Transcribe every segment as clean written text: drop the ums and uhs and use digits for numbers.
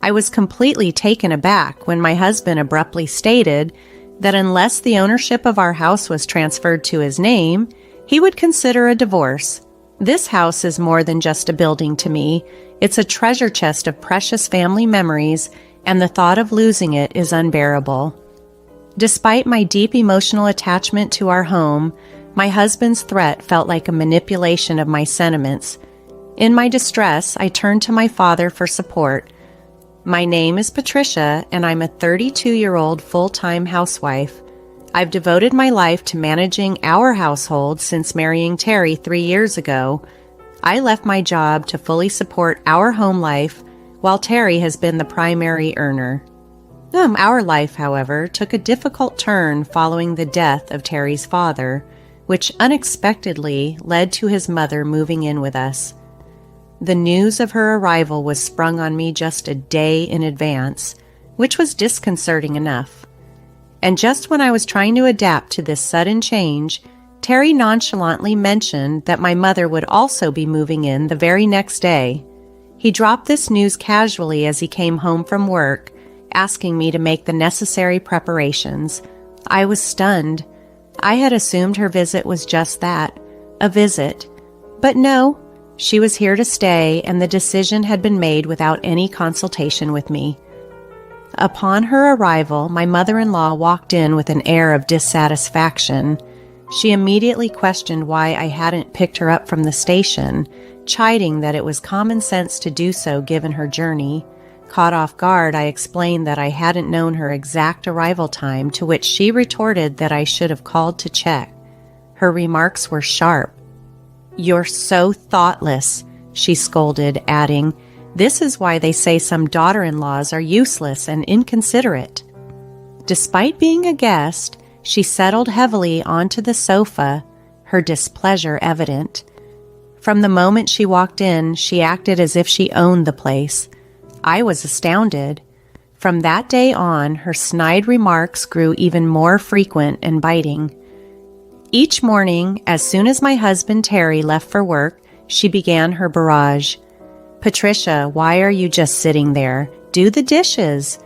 I was completely taken aback when my husband abruptly stated that unless the ownership of our house was transferred to his name, he would consider a divorce. This house is more than just a building to me. It's a treasure chest of precious family memories, and the thought of losing it is unbearable. Despite my deep emotional attachment to our home, my husband's threat felt like a manipulation of my sentiments. In my distress, I turned to my father for support. My name is Patricia, and I'm a 32-year-old full-time housewife. I've devoted my life to managing our household since marrying Terry 3 years ago. I left my job to fully support our home life, while Terry has been the primary earner. Our life, however, took a difficult turn following the death of Terry's father, which unexpectedly led to his mother moving in with us. The news of her arrival was sprung on me just a day in advance, which was disconcerting enough. And just when I was trying to adapt to this sudden change, Terry nonchalantly mentioned that my mother would also be moving in the very next day. He dropped this news casually as he came home from work, asking me to make the necessary preparations. I was stunned. I had assumed her visit was just that, a visit. But no, she was here to stay, and the decision had been made without any consultation with me. Upon her arrival, my mother-in-law walked in with an air of dissatisfaction. She immediately questioned why I hadn't picked her up from the station, chiding that it was common sense to do so given her journey. Caught off guard, I explained that I hadn't known her exact arrival time, to which she retorted that I should have called to check. Her remarks were sharp. "You're so thoughtless," she scolded, adding, "This is why they say some daughter-in-laws are useless and inconsiderate." Despite being a guest, she settled heavily onto the sofa, her displeasure evident. From the moment she walked in, she acted as if she owned the place. I was astounded. From that day on, her snide remarks grew even more frequent and biting. Each morning, as soon as my husband Terry left for work, she began her barrage. "Patricia, why are you just sitting there? Do the dishes.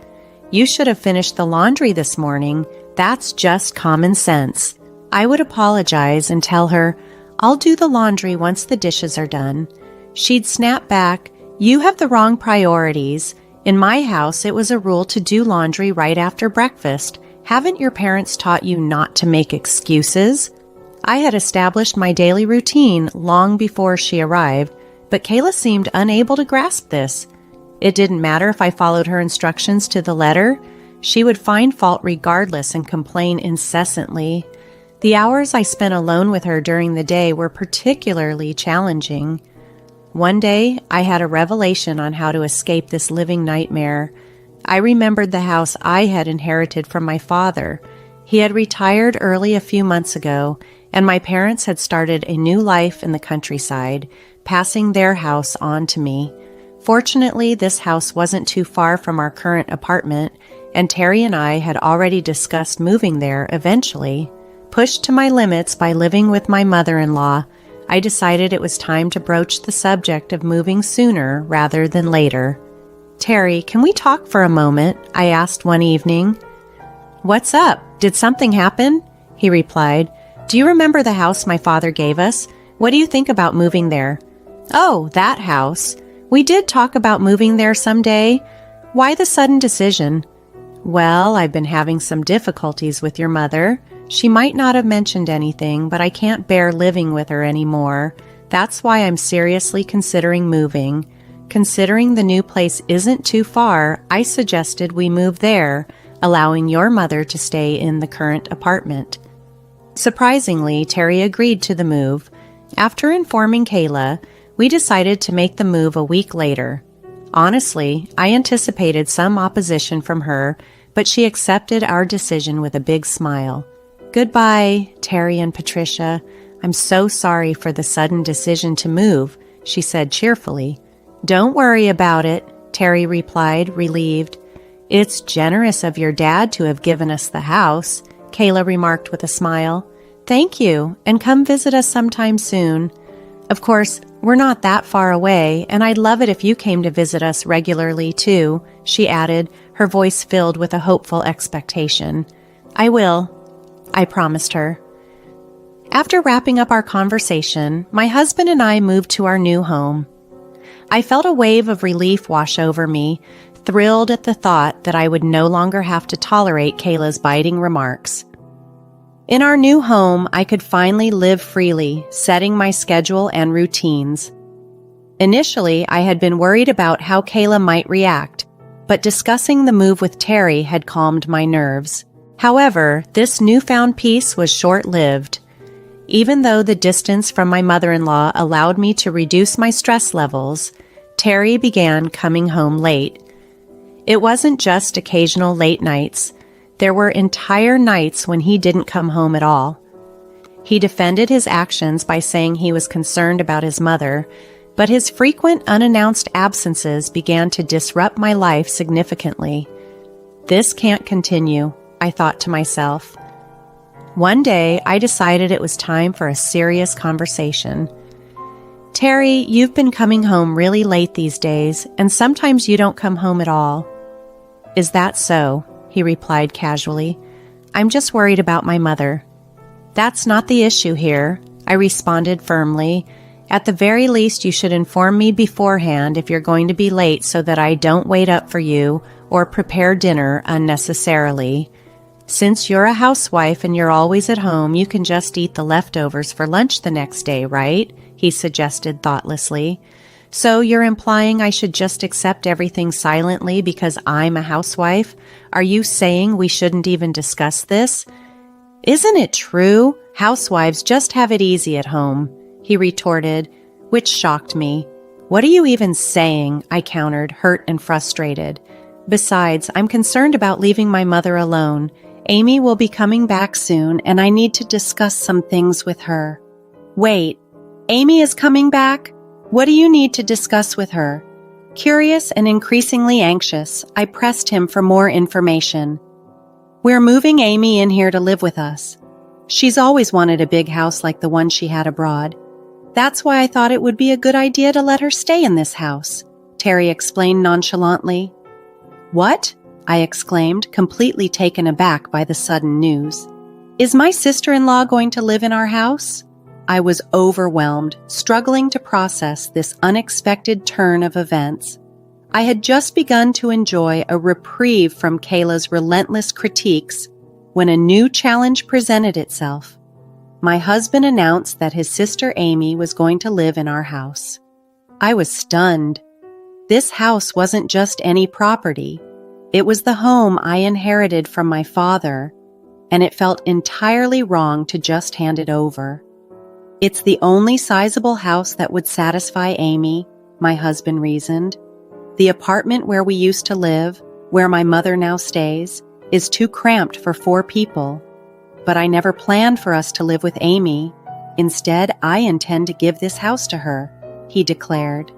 You should have finished the laundry this morning. That's just common sense." I would apologize and tell her, "I'll do the laundry once the dishes are done." She'd snap back, "You have the wrong priorities. In my house, it was a rule to do laundry right after breakfast. Haven't your parents taught you not to make excuses?" I had established my daily routine long before she arrived, but Kayla seemed unable to grasp this. It didn't matter if I followed her instructions to the letter. She would find fault regardless and complain incessantly. The hours I spent alone with her during the day were particularly challenging. One day, I had a revelation on how to escape this living nightmare. I remembered the house I had inherited from my father. He had retired early a few months ago, and my parents had started a new life in the countryside, passing their house on to me. Fortunately, this house wasn't too far from our current apartment, and Terry and I had already discussed moving there eventually. Pushed to my limits by living with my mother-in-law, I decided it was time to broach the subject of moving sooner rather than later. "Terry, can we talk for a moment?" I asked one evening. "What's up? Did something happen?" he replied. "Do you remember the house my father gave us? What do you think about moving there?" "Oh, that house. We did talk about moving there someday. Why the sudden decision?" "Well, I've been having some difficulties with your mother. She might not have mentioned anything, but I can't bear living with her anymore. That's why I'm seriously considering moving. Considering the new place isn't too far, I suggested we move there, allowing your mother to stay in the current apartment." Surprisingly, Terry agreed to the move. After informing Kayla, we decided to make the move a week later. Honestly, I anticipated some opposition from her, but she accepted our decision with a big smile. "Goodbye, Terry and Patricia. I'm so sorry for the sudden decision to move," she said cheerfully. "Don't worry about it," Terry replied, relieved. "It's generous of your dad to have given us the house," Kayla remarked with a smile. "Thank you, and come visit us sometime soon. Of course, We're not that far away, and I'd love it if you came to visit us regularly, too," she added, her voice filled with a hopeful expectation. "I will," I promised her. After wrapping up our conversation, my husband and I moved to our new home. I felt a wave of relief wash over me, thrilled at the thought that I would no longer have to tolerate Kayla's biting remarks. In our new home, I could finally live freely, setting my schedule and routines. Initially, I had been worried about how Kayla might react, but discussing the move with Terry had calmed my nerves. However, this newfound peace was short-lived. Even though the distance from my mother-in-law allowed me to reduce my stress levels, Terry began coming home late. It wasn't just occasional late nights. There were entire nights when he didn't come home at all. He defended his actions by saying he was concerned about his mother, but his frequent unannounced absences began to disrupt my life significantly. This can't continue, I thought to myself. One day, I decided it was time for a serious conversation. "Terry, you've been coming home really late these days, and sometimes you don't come home at all." "Is that so?" he replied casually. "I'm just worried about my mother." "That's not the issue here," I responded firmly. "At the very least, you should inform me beforehand if you're going to be late so that I don't wait up for you or prepare dinner unnecessarily. Since you're a housewife and you're always at home, you can just eat the leftovers for lunch the next day, right?" he suggested thoughtlessly. "So you're implying I should just accept everything silently because I'm a housewife? Are you saying we shouldn't even discuss this?" "Isn't it true? Housewives just have it easy at home," he retorted, which shocked me. "What are you even saying?" I countered, hurt and frustrated. "Besides, I'm concerned about leaving my mother alone. Amy will be coming back soon, and I need to discuss some things with her." "Wait, Amy is coming back? What do you need to discuss with her?" Curious and increasingly anxious, I pressed him for more information. "We're moving Amy in here to live with us. She's always wanted a big house like the one she had abroad. That's why I thought it would be a good idea to let her stay in this house," Terry explained nonchalantly. "What?" I exclaimed, completely taken aback by the sudden news. "Is my sister-in-law going to live in our house?" I was overwhelmed, struggling to process this unexpected turn of events. I had just begun to enjoy a reprieve from Kayla's relentless critiques when a new challenge presented itself. My husband announced that his sister Amy was going to live in our house. I was stunned. This house wasn't just any property. It was the home I inherited from my father, and it felt entirely wrong to just hand it over. "It's the only sizable house that would satisfy Amy," my husband reasoned. "The apartment where we used to live, where my mother now stays, is too cramped for 4 people. But I never planned for us to live with Amy. Instead, I intend to give this house to her," he declared.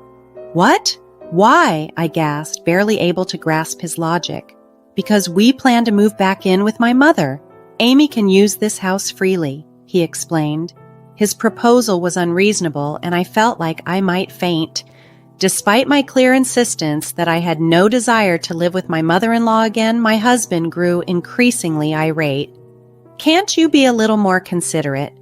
"What? Why?" I gasped, barely able to grasp his logic. "Because we plan to move back in with my mother. Amy can use this house freely," he explained. His proposal was unreasonable, and I felt like I might faint. Despite my clear insistence that I had no desire to live with my mother-in-law again, my husband grew increasingly irate. "Can't you be a little more considerate?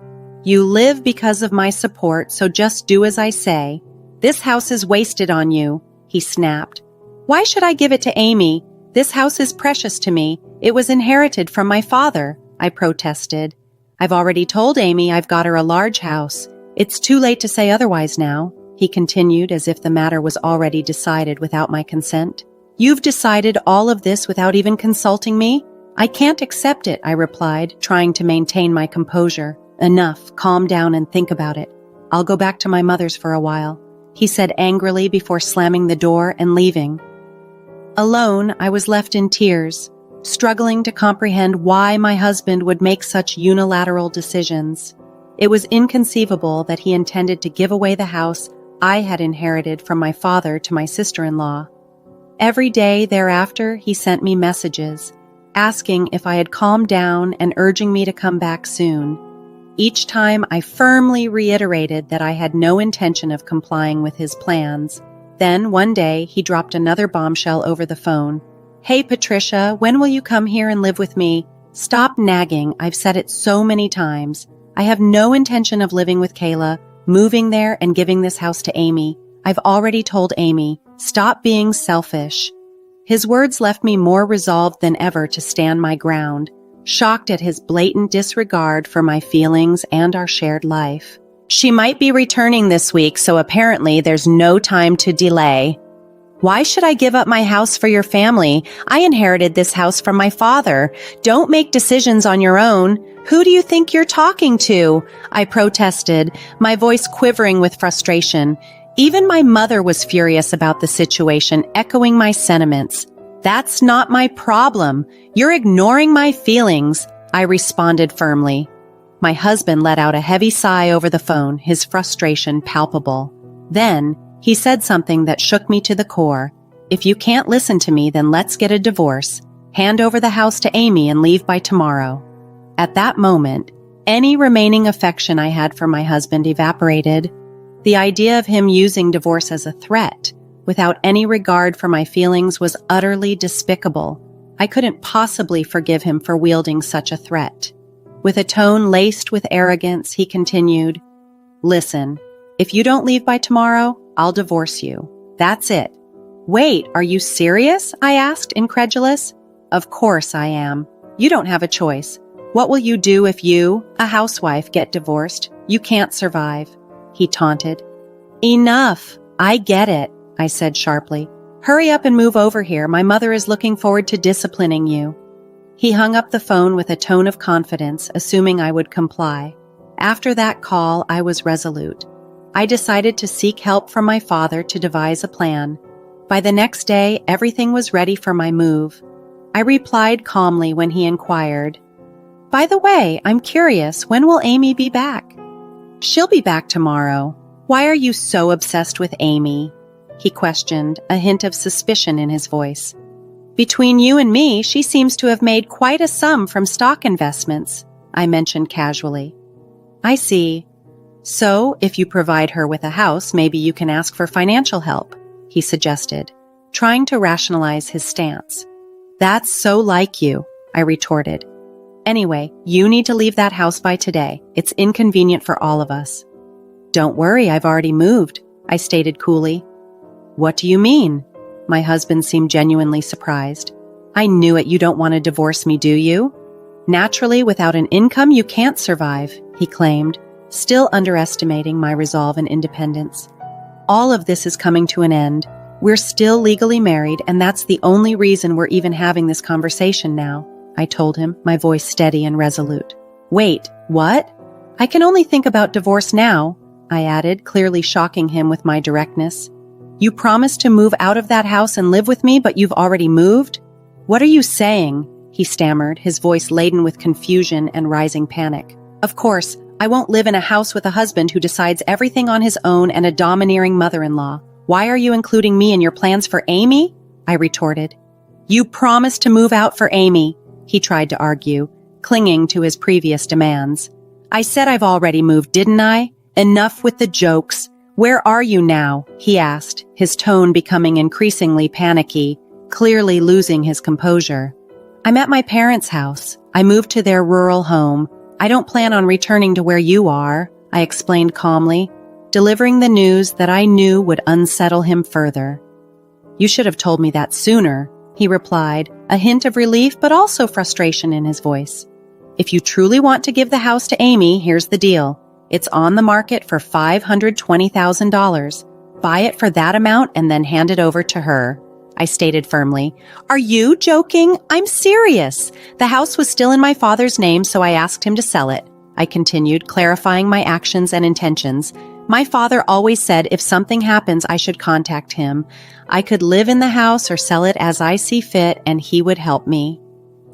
You live because of my support, so just do as I say. This house is wasted on you," he snapped. "Why should I give it to Amy? This house is precious to me. It was inherited from my father," I protested. "I've already told Amy I've got her a large house. It's too late to say otherwise now," he continued as if the matter was already decided without my consent. "You've decided all of this without even consulting me? I can't accept it," I replied, trying to maintain my composure. "Enough, calm down and think about it. I'll go back to my mother's for a while," he said angrily before slamming the door and leaving. Alone, I was left in tears, struggling to comprehend why my husband would make such unilateral decisions. It was inconceivable that he intended to give away the house I had inherited from my father to my sister-in-law. Every day thereafter, he sent me messages, asking if I had calmed down and urging me to come back soon. Each time I firmly reiterated that I had no intention of complying with his plans. Then, one day, he dropped another bombshell over the phone. "Hey, Patricia, when will you come here and live with me? Stop nagging. I've said it so many times. I have no intention of living with Kayla, moving there and giving this house to Amy. I've already told Amy. Stop being selfish." His words left me more resolved than ever to stand my ground, shocked at his blatant disregard for my feelings and our shared life. "She might be returning this week, so apparently there's no time to delay." "Why should I give up my house for your family? I inherited this house from my father. Don't make decisions on your own. Who do you think you're talking to?" I protested, my voice quivering with frustration. Even my mother was furious about the situation, echoing my sentiments. "That's not my problem. You're ignoring my feelings," I responded firmly. My husband let out a heavy sigh over the phone, his frustration palpable. Then, he said something that shook me to the core. "If you can't listen to me, then let's get a divorce. Hand over the house to Amy and leave by tomorrow." At that moment, any remaining affection I had for my husband evaporated. The idea of him using divorce as a threat, without any regard for my feelings, was utterly despicable. I couldn't possibly forgive him for wielding such a threat. With a tone laced with arrogance, he continued, "Listen, if you don't leave by tomorrow, I'll divorce you. That's it." "Wait, are you serious?" I asked, incredulous. "Of course I am. You don't have a choice. What will you do if you, a housewife, get divorced? You can't survive," he taunted. "Enough. I get it," I said sharply. "Hurry up and move over here. My mother is looking forward to disciplining you." He hung up the phone with a tone of confidence, assuming I would comply. After that call, I was resolute. I decided to seek help from my father to devise a plan. By the next day, everything was ready for my move. I replied calmly when he inquired, "By the way, I'm curious, when will Amy be back?" "She'll be back tomorrow." "Why are you so obsessed with Amy?" he questioned, a hint of suspicion in his voice. "Between you and me, she seems to have made quite a sum from stock investments," I mentioned casually. "I see. So, if you provide her with a house, maybe you can ask for financial help," he suggested, trying to rationalize his stance. "That's so like you," I retorted. "Anyway, you need to leave that house by today. It's inconvenient for all of us." "Don't worry, I've already moved," I stated coolly. "What do you mean?" My husband seemed genuinely surprised. "I knew it. You don't want to divorce me, do you?" "Naturally, without an income, you can't survive," he claimed, still underestimating my resolve and independence. "All of this is coming to an end. We're still legally married, and that's the only reason we're even having this conversation now," I told him, my voice steady and resolute. "Wait, what? I can only think about divorce now," I added, clearly shocking him with my directness. "You promised to move out of that house and live with me, but you've already moved? What are you saying?" he stammered, his voice laden with confusion and rising panic. "Of course, I won't live in a house with a husband who decides everything on his own and a domineering mother-in-law. Why are you including me in your plans for Amy?" I retorted. "You promised to move out for Amy," he tried to argue, clinging to his previous demands. "I said I've already moved, didn't I? Enough with the jokes. Where are you now?" he asked, his tone becoming increasingly panicky, clearly losing his composure. "I'm at my parents' house. I moved to their rural home. I don't plan on returning to where you are," I explained calmly, delivering the news that I knew would unsettle him further. "You should have told me that sooner," he replied, a hint of relief but also frustration in his voice. "If you truly want to give the house to Amy, here's the deal. It's on the market for $520,000. Buy it for that amount and then hand it over to her," I stated firmly. "Are you joking? I'm serious. The house was still in my father's name, so I asked him to sell it," I continued, clarifying my actions and intentions. "My father always said if something happens, I should contact him. I could live in the house or sell it as I see fit, and he would help me."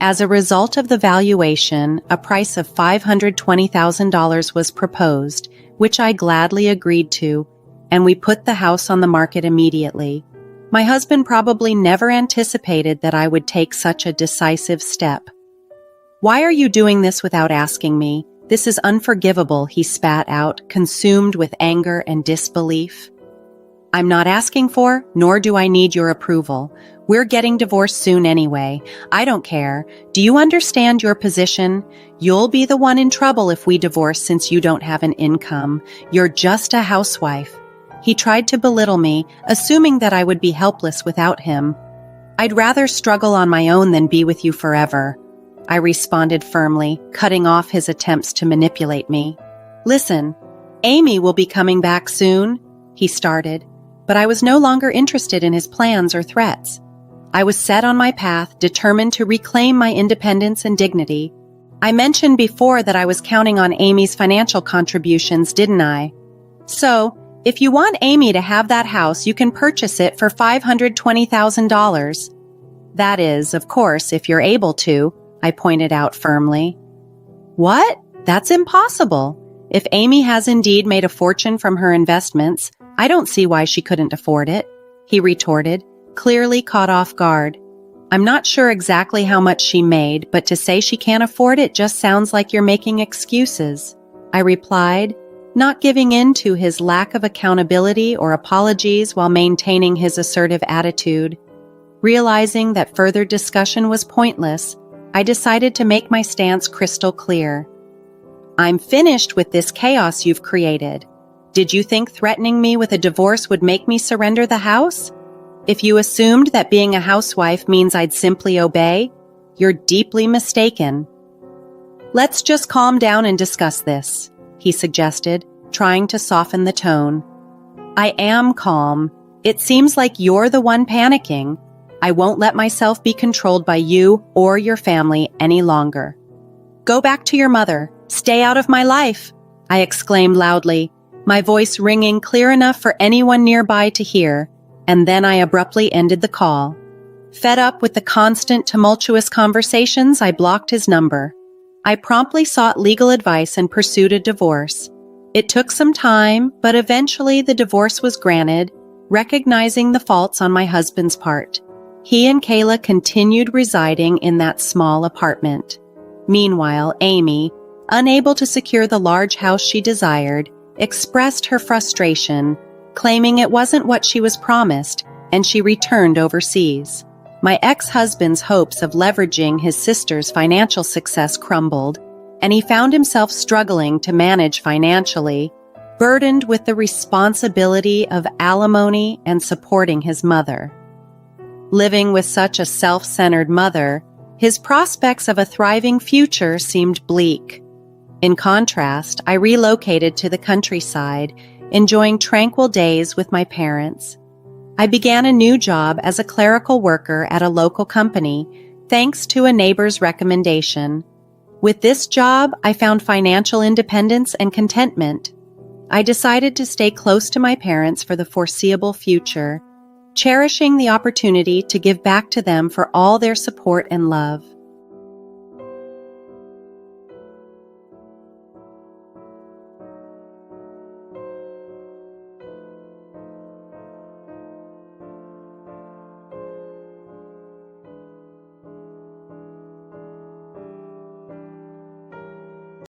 As a result of the valuation, a price of $520,000 was proposed, which I gladly agreed to, and we put the house on the market immediately. My husband probably never anticipated that I would take such a decisive step. "Why are you doing this without asking me? This is unforgivable, he spat out, consumed with anger and disbelief. I'm not asking for, nor do I need your approval. We're getting divorced soon anyway. I don't care. Do you understand your position? You'll be the one in trouble if we divorce since you don't have an income. You're just a housewife. He tried to belittle me, assuming that I would be helpless without him. I'd rather struggle on my own than be with you forever, I responded firmly, cutting off his attempts to manipulate me. Listen, Amy will be coming back soon, he started, but I was no longer interested in his plans or threats. I was set on my path, determined to reclaim my independence and dignity. I mentioned before that I was counting on Amy's financial contributions, didn't I? So, if you want Amy to have that house, you can purchase it for $520,000. That is, of course, if you're able to, I pointed out firmly. What? That's impossible. If Amy has indeed made a fortune from her investments, I don't see why she couldn't afford it, he retorted, clearly caught off guard. I'm not sure exactly how much she made, but to say she can't afford it just sounds like you're making excuses, I replied, not giving in to his lack of accountability or apologies while maintaining his assertive attitude. Realizing that further discussion was pointless, I decided to make my stance crystal clear. I'm finished with this chaos you've created. Did you think threatening me with a divorce would make me surrender the house? If you assumed that being a housewife means I'd simply obey, you're deeply mistaken. Let's just calm down and discuss this, he suggested, trying to soften the tone. I am calm. It seems like you're the one panicking. I won't let myself be controlled by you or your family any longer. Go back to your mother. Stay out of my life, I exclaimed loudly, my voice ringing clear enough for anyone nearby to hear, and then I abruptly ended the call. Fed up with the constant tumultuous conversations, I blocked his number. I promptly sought legal advice and pursued a divorce. It took some time, but eventually the divorce was granted, recognizing the faults on my husband's part. He and Kayla continued residing in that small apartment. Meanwhile, Amy, unable to secure the large house she desired, expressed her frustration, claiming it wasn't what she was promised, and she returned overseas. My ex-husband's hopes of leveraging his sister's financial success crumbled, and he found himself struggling to manage financially, burdened with the responsibility of alimony and supporting his mother. Living with such a self-centered mother, his prospects of a thriving future seemed bleak. In contrast, I relocated to the countryside, enjoying tranquil days with my parents. I began a new job as a clerical worker at a local company, thanks to a neighbor's recommendation. With this job, I found financial independence and contentment. I decided to stay close to my parents for the foreseeable future, cherishing the opportunity to give back to them for all their support and love.